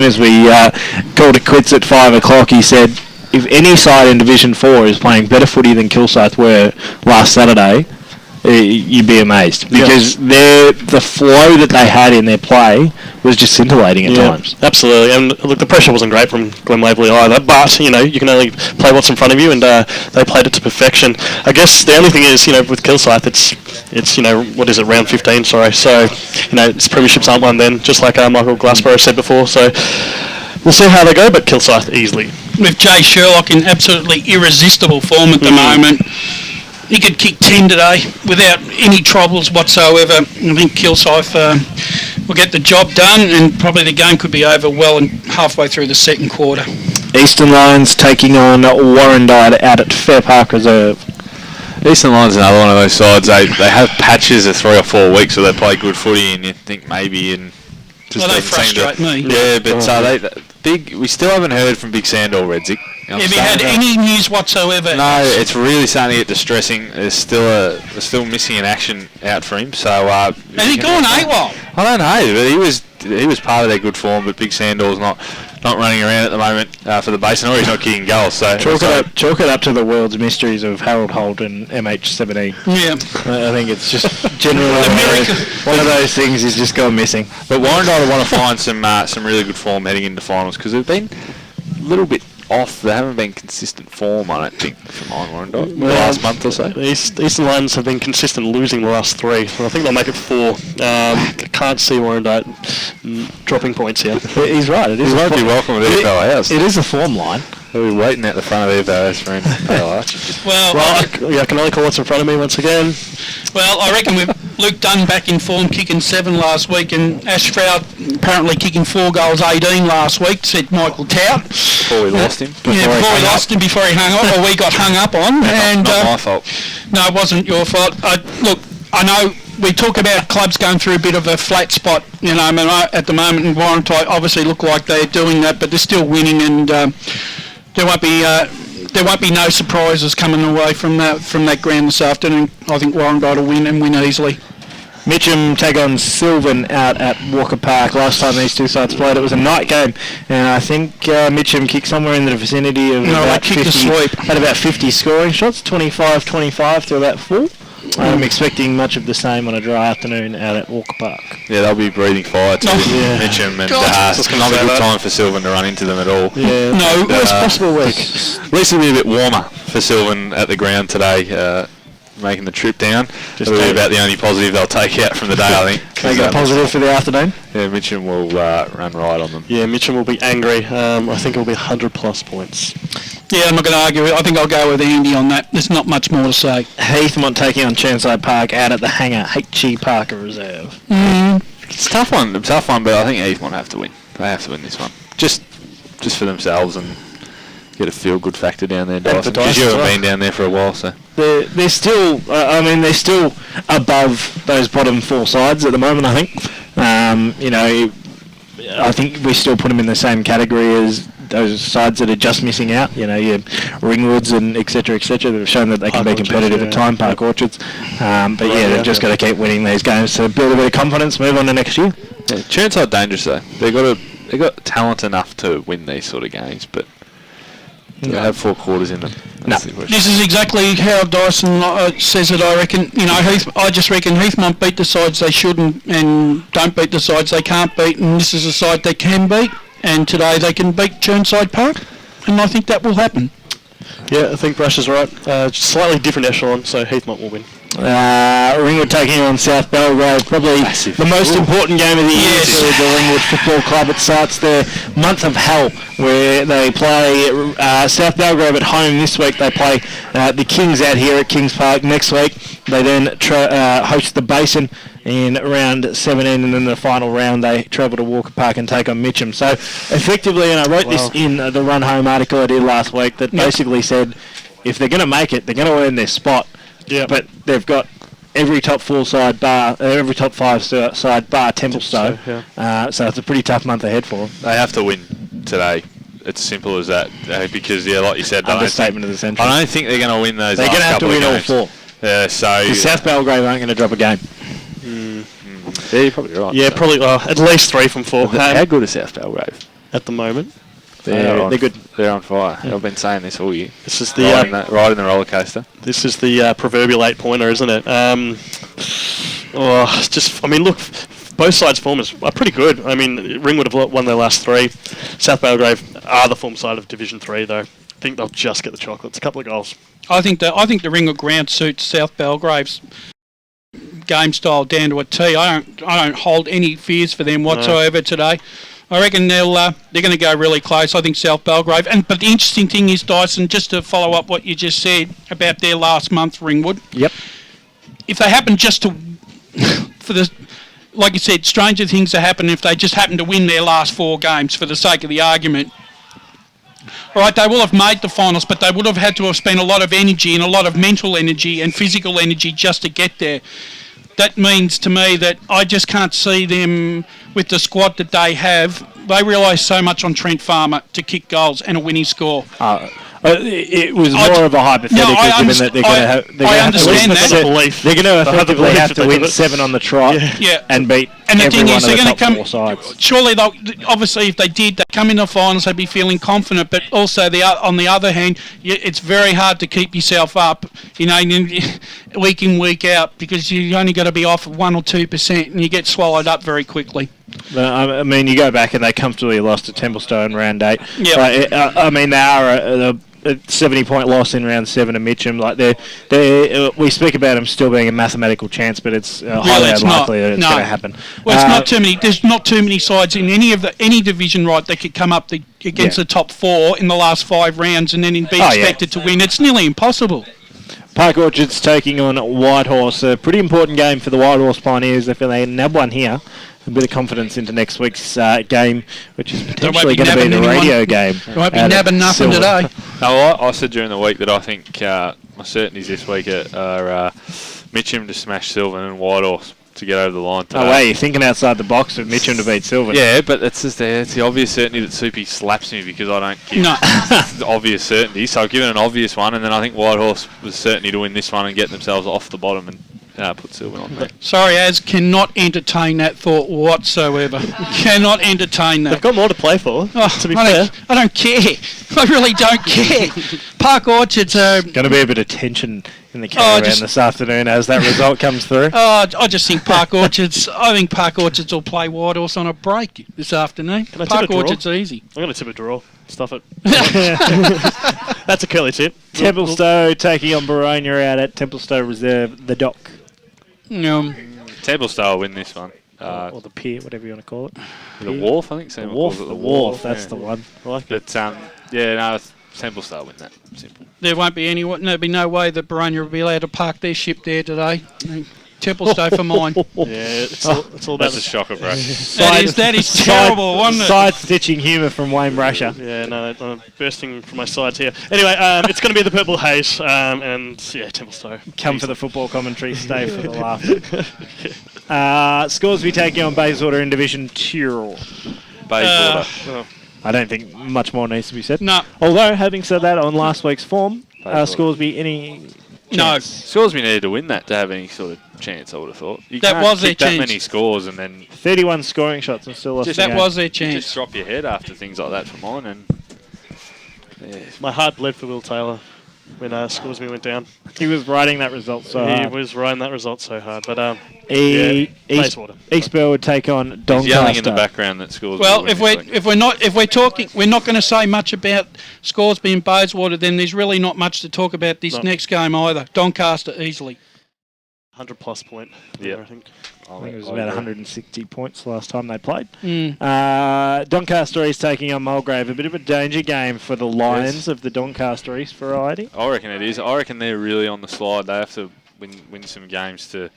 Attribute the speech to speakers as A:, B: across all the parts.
A: as we called it quits at 5 o'clock, he said, if any side in Division 4 is playing better footy than Kilsyth were last Saturday, you'd be amazed. Because the flow that they had in their play was just scintillating at times.
B: Absolutely. And look, the pressure wasn't great from Glen Waverley either, but, you can only play what's in front of you, and they played it to perfection. I guess the only thing is, with Kilsyth, it's what is it, round 15, sorry. So, it's premierships aren't won then, just like Michael Glassborough said before. So, we'll see how they go, but Kilsyth easily.
C: With Jay Sherlock in absolutely irresistible form at the moment, he could kick 10 today without any troubles whatsoever. I think Kilsyth will get the job done, and probably the game could be over well and halfway through the second quarter.
A: Eastern Lions taking on Warrandyte out at Fair Park Reserve.
D: Eastern Lions another one of those sides. They have patches of 3 or 4 weeks where they play good footy, and you think maybe
C: they frustrate me.
D: Yeah, but we still haven't heard from Big Sandor Redzik.
C: Have you had any news whatsoever?
D: No, it's really starting to get distressing. There's still missing an action out for him. So
C: has he gone AWOL?
D: I don't know, but he was part of their good form. But Big Sandor's not running around at the moment for the Basin, or he's not kicking goals. So
A: chalk it up to the world's mysteries of Harold Holt and MH17.
C: Yeah,
A: I think it's just generally one of those things is just gone missing.
D: But Warrandyte want to find some really good form heading into finals, because they've been a little bit off. They haven't been consistent form, I don't think, from Warrandyte the last month or so.
B: The Eastern Lions have been consistent losing the last 3, so I think they'll make it 4. Can't see Warrandyte dropping points here.
A: He's right. It is.
D: He won't be welcome at Evo House.
A: It is a form line.
D: We'll be waiting at the front of Evo House for him.
B: I can only call what's in front of me once again.
C: Well, I reckon with Luke Dunn back in form, kicking 7 last week, and Ash Froud apparently kicking 4 goals, 18 last week, said Michael Tout.
D: Before we lost him.
C: Before he hung up, or we got hung up on.
D: And not my fault.
C: No, it wasn't your fault. Look, I know we talk about clubs going through a bit of a flat spot, at the moment, and Warrandyte obviously look like they're doing that, but they're still winning, and there won't be no surprises coming away from that ground this afternoon. I think Warrandyte will win and win easily.
A: Mitcham take on Sylvan out at Walker Park. Last time these two sides played, it was a night game, and I think Mitcham kicked somewhere in the vicinity of about 50 scoring shots, 25 to about 4. I'm expecting much of the same on a dry afternoon out at Walker Park.
D: Yeah, they'll be breathing fire to Mitcham, and it's not a good time for Sylvan to run into them at all.
A: Yeah, worst possible week.
D: At least it'll be a bit warmer for Sylvan at the ground today, making the trip down. It'll be about the only positive they'll take out from the day, I think.
A: Make it a positive for the afternoon?
D: Yeah, Mitcham will run right on them.
B: Yeah, Mitcham will be angry. I think it'll be 100 plus points.
C: Yeah, I'm not going to argue. I think I'll go with Andy on that. There's not much more to say.
A: Heathmont taking on Churnside Park out at the Hangar H.G. Parker Reserve.
D: It's a tough one, but I think Heathmont have to win. They have to win this one. Just for themselves, and get a feel-good factor down there, Dyson. Because you haven't been down there for a while, so.
A: They're still, they're still above those bottom 4 sides at the moment, I think. I think we still put them in the same category as those sides that are just missing out, your Ringwoods and et cetera, that have shown that they can be competitive at time, Park Orchards. They've just got to keep winning these games to build a bit of confidence, move on to next year.
D: Yeah, Churnside dangerous though. They've got talent enough to win these sort of games, but they have 4 quarters in them.
C: This is exactly how Dyson says it, I reckon. I just reckon Heathmont beat the sides they shouldn't and don't beat the sides they can't beat, and this is a side they can beat. And today they can beat Churnside Park, and I think that will happen.
B: Yeah, I think Rush is right. Slightly different echelon, so Heathmont will win.
A: Ringwood taking on South Belgrave, probably the most important game of the year for the Ringwood Football Club. It starts their month of hell, where they play South Belgrave at home this week. They play the Kings out here at Kings Park next week. They then host the Basin in round 17, and then the final round they travel to Walker Park and take on Mitcham. So effectively, and I wrote this in the Run Home article I did last week, that basically said if they're going to make it, they're going to earn their spot. Yeah, but they've got every top 4 side bar, every top 5 side bar Templestowe. So it's a pretty tough month ahead for them.
D: They have to win today. It's simple as that. Because like you said,
A: understatement of the century.
D: I don't think they're going to win those.
A: They're going to have to win all 4.
D: Yeah, so
A: South Belgrave aren't going to drop a game.
D: Yeah, you're probably right.
B: Yeah, probably at least 3 from 4.
D: How good is South Belgrave?
B: at the moment.
A: They're good.
D: They're on fire. I've been saying this all year.
B: This is the
D: riding the roller coaster.
B: This is the proverbial 8-pointer, isn't it? Look, both sides' form are pretty good. I mean, Ringwood have won their last 3. South Belgrave are the form side of Division 3, though. I think they'll just get the chocolates. A couple of goals.
C: I think the Ringwood ground suits South Belgrave's game style down to a T. I don't hold any fears for them whatsoever today. I reckon they're going to go really close. I think South Belgrave. But the interesting thing is, Dyson, just to follow up what you just said about their last month, Ringwood.
A: Yep.
C: If they happen just to, like you said, stranger things have happened if they just happen to win their last 4 games for the sake of the argument. All right, they will have made the finals, but they would have had to have spent a lot of energy and a lot of mental energy and physical energy just to get there. That means to me that I just can't see them with the squad that they have. They rely so much on Trent Farmer to kick goals and a winning score.
A: It was more of a hypothetical, given that they're going to have to effectively have to win 7 on the trot and beat every one of the top 4 sides.
C: Surely, obviously, if they did, they'd come in the finals, they'd be feeling confident. But also, on the other hand, it's very hard to keep yourself up, week in, week out, because you only got to be off 1 or 2%, and you get swallowed up very quickly.
A: I mean, you go back and they comfortably lost to Templestowe in round 8.
C: Yep.
A: I mean, they are a 70-point loss in round 7 to Mitcham. Like we speak about them still being a mathematical chance, but it's highly unlikely that it's going to happen.
C: Well, it's not too many. There's not too many sides in any division, right, that could come up against the top 4 in the last 5 rounds and then be expected to win. It's nearly impossible.
A: Park Orchard's taking on Whitehorse. A pretty important game for the Whitehorse Pioneers. They feel they nab one here. A bit of confidence into next week's game, which is potentially going to be the radio game.
C: They won't be nabbing nothing today.
D: No, I said during the week that I think my certainties this week are Mitcham to smash Sylvan and Whitehorse to get over the line today.
A: Oh, wait, you're thinking outside the box with Mitcham to beat Sylvan.
D: Yeah, but it's the obvious certainty that Soupy slaps me because I don't give the obvious certainty. So I've given an obvious one, and then I think Whitehorse was certainty to win this one and get themselves off the bottom and put Sylvan on there.
C: Sorry, Az, cannot entertain that thought whatsoever. Cannot entertain that.
B: They've got more to play for, to be fair.
C: I don't care. I really don't care. Park Orchard's...
A: going to be a bit of tension in the caravan this afternoon as that result comes through.
C: I just think Park Orchards... I think Park Orchards will play Whitehorse on a break this afternoon. Park Orchards easy.
B: I'm going to tip a draw. Stuff it. That's a curly tip.
A: Templestowe taking on Baronia out at Templestowe Reserve, the dock.
D: Templestowe will win this one.
A: Or the pier, whatever you want to call it.
D: The wharf, I think.
A: The wharf, that's the one.
D: I like it. But, Templestowe will win that. Simple.
C: There'll be no way that Baronia will be allowed to park their ship there today. Templestowe for mine.
B: It's all about
D: that's a shocker, bro.
C: that is terrible, wasn't it?
A: Side-stitching humour from Wayne Brasher.
B: Yeah, no, I'm bursting from my sides here. Anyway, it's going to be the Purple Haze, and Templestowe.
A: Come for the football commentary, stay for the laughter. Scoresby taking on Bayswater in Division 2.
D: Bayswater.
A: I don't think much more needs to be said.
C: No.
A: Although, having said that, on last week's form, Scoresby any...
C: No.
D: Scoresby needed to win that to have any sort of chance, I would have thought. You
C: that
D: can't
C: was
D: kick
C: their
D: that
C: chance.
D: Many scores and then...
A: 31 scoring shots and still lost the game.
C: That was their chance.
D: You just drop your head after things like that for mine. And
B: my heart bled for Will Taylor when Scoresby went down.
A: He was writing that result so hard.
B: He was writing that result so hard. But
A: Bayswater. East Bell would take on Doncaster.
D: He's yelling in the background that Scoresby.
C: Well, if we're not going to say much about Scoresby and Bayswater, then there's really not much to talk about this next game either. Doncaster easily.
B: 100+ point.
D: Yeah,
B: I think
A: it was about 160 points last time they played. Doncaster East taking on Mulgrave. A bit of a danger game for the Lions of the Doncaster East variety.
D: I reckon it is. I reckon they're really on the slide. They have to win some games to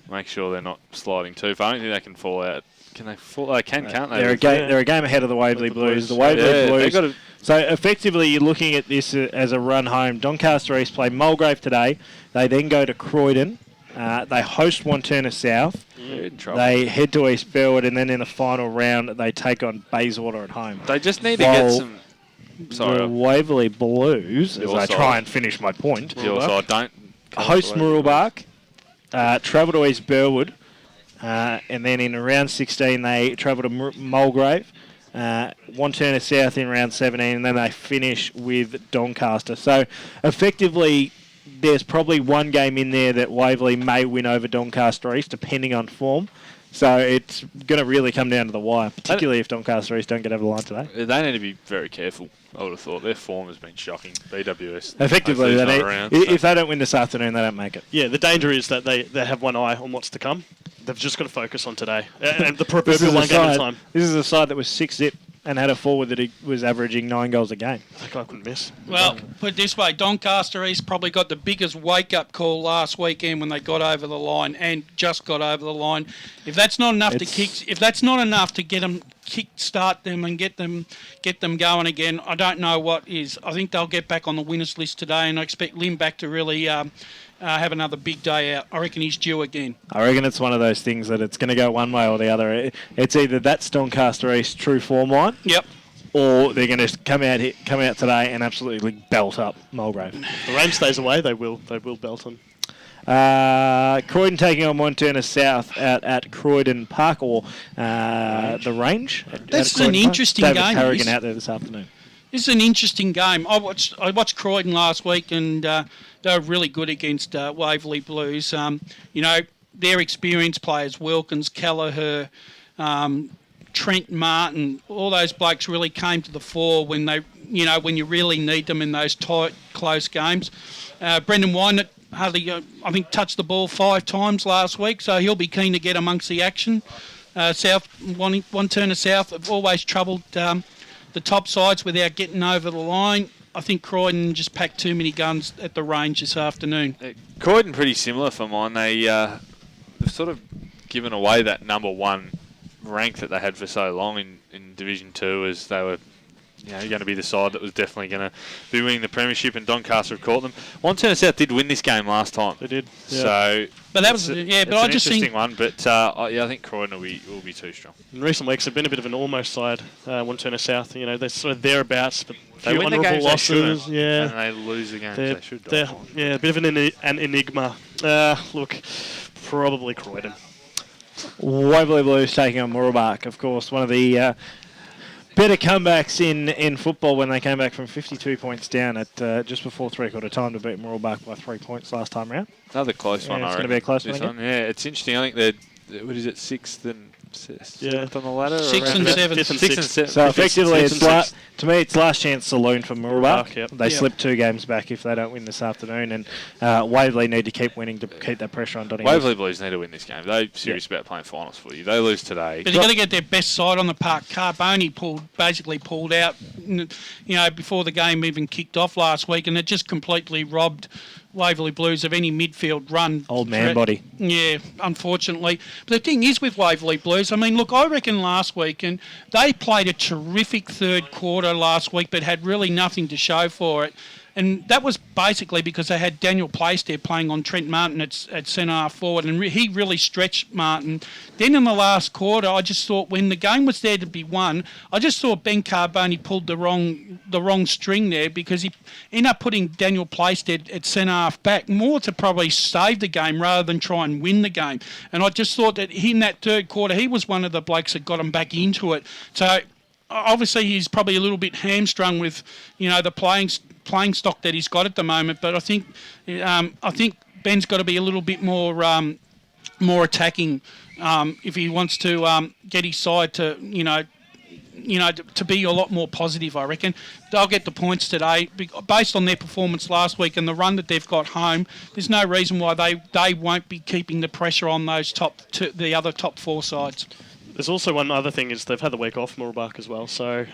D: make sure they're not sliding too far. I don't think they can fall out. Can they fall? They can't they?
A: They're a game ahead of the Waverley Blues. The Waverley Blues. So effectively, you're looking at this as a run home. Doncaster East play Mulgrave today. They then go to Croydon. They host Wantirna South. They head to East Belwood, and then in the final round, they take on Bayswater at home.
D: They just need to get some...
A: The Waverley Blues, as I try and finish my point, host Murrelbach, travel to East Belwood, and then in round 16, they travel to Mulgrave. Wantirna South in round 17, and then they finish with Doncaster. So effectively, there's probably one game in there that Waverley may win over Doncaster East, depending on form. So it's going to really come down to the wire, particularly if Doncaster East don't get over the line today.
D: They need to be very careful, I would have thought. Their form has been shocking. BWS.
A: Effectively, if they don't win this afternoon, they don't make it.
B: Yeah, the danger is that they have one eye on what's to come. They've just got to focus on today. And the proverbial one game at a time.
A: This is a side that was 6-zip and had a forward that he was averaging 9 goals a game.
B: That guy couldn't miss.
C: Well, put it this way, Doncaster East probably got the biggest wake-up call last weekend when they got over the line and just got over the line. If that's not enough to get them kick-start them and get them going again, I don't know what is. I think they'll get back on the winners list today, and I expect Limback to really have another big day out. I reckon he's due again.
A: I reckon it's one of those things that it's going to go one way or the other. It's either that's Doncaster East true form line.
C: Yep.
A: Or they're going to come out today and absolutely belt up Mulgrave.
B: If the rain stays away, they will belt them.
A: Croydon taking on Wantirna South out at Croydon Park, or the Range.
C: This is an interesting
A: David
C: game.
A: Harrigan out there this afternoon.
C: This is an interesting game. I watched Croydon last week, and they were really good against Waverley Blues. Their experienced players, Wilkins, Kelleher, Trent Martin, all those blokes really came to the fore when when you really need them in those tight, close games. Brendan Wynett hardly, I think, touched the ball 5 times last week, so he'll be keen to get amongst the action. Wantirna South have always troubled the top sides without getting over the line. I think Croydon just packed too many guns at the Range this afternoon.
D: Croydon pretty similar for mine. They've sort of given away that number 1 rank that they had for so long in Division 2, as they were going to be the side that was definitely going to be winning the premiership, and Doncaster have caught them. Wantirna South did win this game last time.
B: They did. Yeah.
D: So,
C: but that was
D: but I just think one. But I think Croydon will be too strong.
B: In recent weeks, they've been a bit of an almost side. Wantirna South, they're sort of thereabouts, but
D: they win the games
B: losses,
D: they shouldn't, and they lose the games they should.
B: A bit of an enigma. Look, probably Croydon.
A: Waverley Blues taking on Mooroolbark, of course, one of the better comebacks in football, when they came back from 52 points down at just before 3/4 time to beat Mooroolbark by 3 points last time round.
D: Another close one, I reckon.
A: It's going to be a close one again.
D: Yeah, it's interesting. I think they're, 6th and 7th on the ladder?
C: 6th and 7th.
D: 6th and 7th.
A: So effectively, to me, it's last chance saloon for Mooroolbark.
B: Yep.
A: They slip 2 games back if they don't win this afternoon, and Waverley need to keep winning to keep that pressure on Donny.
D: Waverley Blues need to win this game. They're serious about playing finals footy. They lose today.
C: But they've got to get their best side on the park. Carboni basically pulled out, before the game even kicked off last week, and it just completely robbed Waverley Blues of any midfield run.
A: Old man body.
C: Yeah, unfortunately. But the thing is with Waverley Blues, I reckon last week, and they played a terrific third quarter last week, but had really nothing to show for it. And that was basically because they had Daniel Plaisted playing on Trent Martin at centre-half forward, and he really stretched Martin. Then in the last quarter, I just thought when the game was there to be won, I just thought Ben Carboni pulled the wrong string there, because he ended up putting Daniel Plaisted at centre-half back more to probably save the game rather than try and win the game. And I just thought that in that third quarter, he was one of the blokes that got him back into it. So obviously he's probably a little bit hamstrung with the playing stock that he's got at the moment, but I think Ben's got to be a little bit more attacking if he wants to get his side to to be a lot more positive. I reckon they'll get the points today based on their performance last week and the run that they've got home. There's no reason why they won't be keeping the pressure on those the other top 4 sides.
B: There's also one other thing, is they've had the week off, Mooroolbark, as well. So,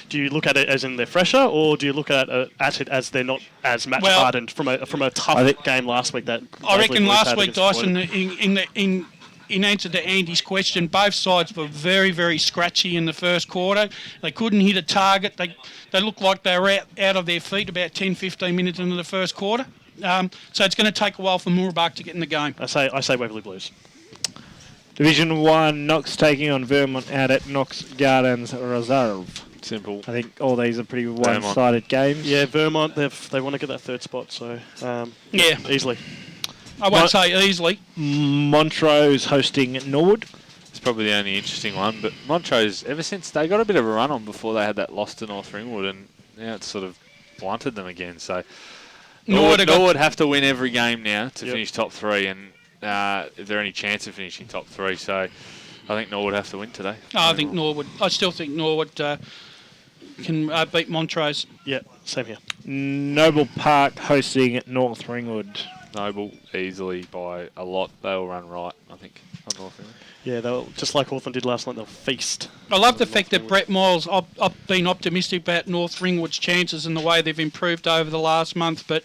B: do you look at it as in they're fresher, or do you look at it as they're not as match hardened from a tough game last week? I
C: reckon last week, Dyson, in answer to Andy's question, both sides were very, very scratchy in the first quarter. They couldn't hit a target. They looked like they were out of their feet about 10-15 minutes into the first quarter. So it's going to take a while for Mooroolbark to get in the game.
B: I say Waverley Blues.
A: Division 1, Knox taking on Vermont out at Knox Gardens Reserve.
D: Simple.
A: I think all these are pretty one-sided games.
B: Yeah, Vermont, they want to get that third spot, so easily.
C: I won't say easily.
A: Montrose hosting Norwood.
D: It's probably the only interesting one. But Montrose, ever since they got a bit of a run on before they had that loss to North Ringwood, and now it's sort of blunted them again. So Norwood have to win every game now to finish top 3, and is there any chance of finishing top 3? So I think Norwood have to win today.
C: I still think Norwood can beat Montrose.
B: Yeah, same here.
A: Noble Park hosting North Ringwood.
D: Noble easily by a lot. They'll run right, I think, on North Ringwood.
B: Yeah, they'll just like Hawthorn did last night. They'll feast.
C: I love the fact that Brett Miles. I've been optimistic about North Ringwood's chances and the way they've improved over the last month, but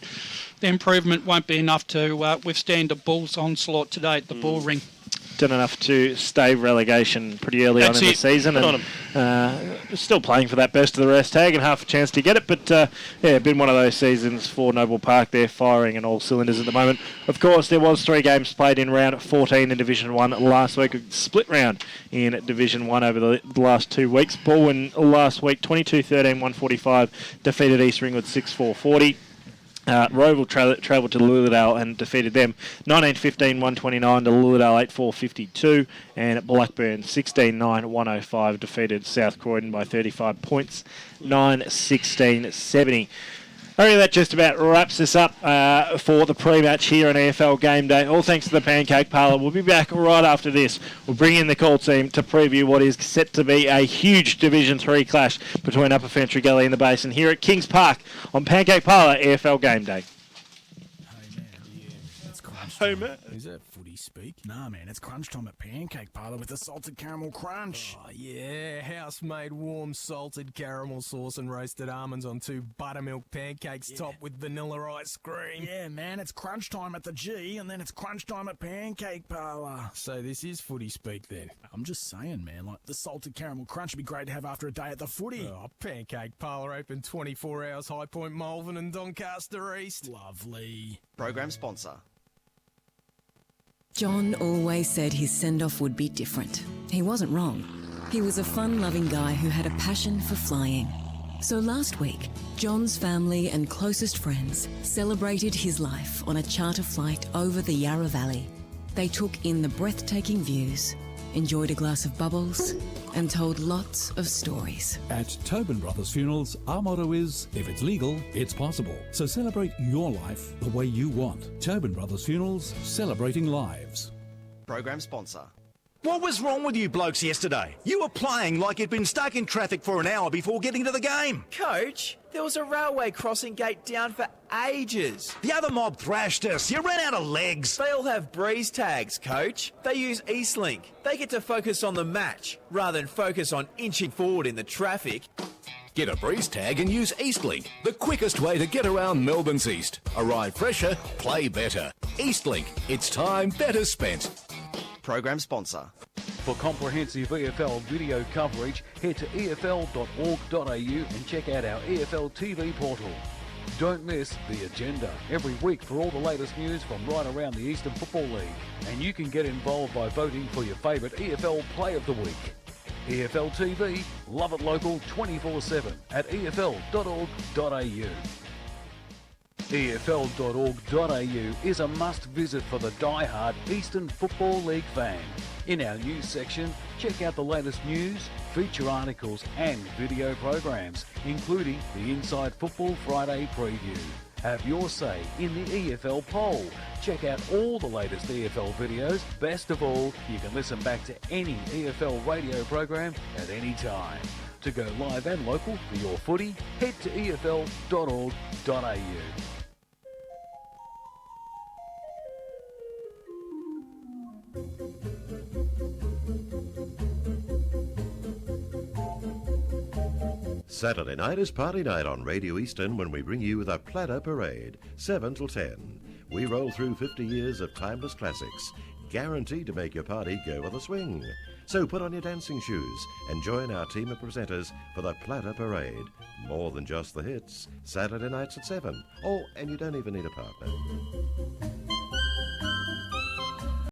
C: the improvement won't be enough to withstand the Bulls' onslaught today at the Bull Ring.
A: Done enough to stave relegation pretty early on in the season, and still playing for that best of the rest tag and half a chance to get it. But been one of those seasons for Noble Park. They're firing on all cylinders at the moment. Of course, there was 3 games played in round 14 in Division 1 last week. A split round in Division 1 over the last 2 weeks. Bullwin last week 22-13, 145 defeated East Ringwood 6-4-40. Roval travelled to Lilydale and defeated them 19-15, 129 to Lilydale 8-4-52, and Blackburn 16-9, 105 defeated South Croydon by 35 points, 9-16, 70. I think that just about wraps us up for the pre-match here on AFL Game Day. All thanks to the Pancake Parlour. We'll be back right after this. We'll bring in the call team to preview what is set to be a huge Division 3 clash between Upper Fentree Gully and the Basin here at Kings Park on Pancake Parlour AFL Game Day.
E: Hey man, is that footy speak? Nah man, it's crunch time at Pancake Parlour with the salted caramel crunch.
F: Oh yeah, house-made warm salted caramel sauce and roasted almonds on 2 buttermilk pancakes topped with vanilla ice cream.
E: Yeah man, it's crunch time at the G and then it's crunch time at Pancake Parlour.
F: So this is footy speak then?
E: I'm just saying man, like the salted caramel crunch would be great to have after a day at the footy.
F: Oh, Pancake Parlour open 24 hours, High Point, Malvern and Doncaster East.
E: Lovely.
G: Program sponsor.
H: John always said his send-off would be different. He wasn't wrong. He was a fun-loving guy who had a passion for flying. So last week, John's family and closest friends celebrated his life on a charter flight over the Yarra Valley. They took in the breathtaking views, enjoyed a glass of bubbles, and told lots of stories.
I: At Tobin Brothers Funerals, our motto is, if it's legal, it's possible. So celebrate your life the way you want. Tobin Brothers Funerals, celebrating lives.
G: Program sponsor.
J: What was wrong with you blokes yesterday? You were playing like you'd been stuck in traffic for an hour before getting to the game.
K: Coach, there was a railway crossing gate down for ages.
J: The other mob thrashed us. You ran out of legs.
K: They all have breeze tags, Coach. They use Eastlink. They get to focus on the match rather than focus on inching forward in the traffic.
L: Get a breeze tag and use Eastlink, the quickest way to get around Melbourne's East. Arrive fresher, play better. Eastlink, it's time better spent.
G: Program sponsor.
M: For comprehensive EFL video coverage, head to efl.org.au and check out our EFL TV portal. Don't miss The Agenda every week for all the latest news from right around the Eastern Football League. And you can get involved by voting for your favourite EFL Play of the Week. EFL TV, love it local 24/7 at efl.org.au. EFL.org.au is a must visit for the die-hard Eastern Football League fan. In our news section, check out the latest news, feature articles and video programs, including the Inside Football Friday preview. Have your say in the EFL poll. Check out all the latest EFL videos. Best of all, you can listen back to any EFL radio program at any time. To go live and local for your footy, head to efl.org.au.
N: Saturday night is party night on Radio Eastern when we bring you the Platter Parade, 7 till 10. We roll through 50 years of timeless classics, guaranteed to make your party go with a swing. So put on your dancing shoes and join our team of presenters for the Platter Parade. More than just the hits, Saturday nights at 7. Oh, and you don't even need a partner.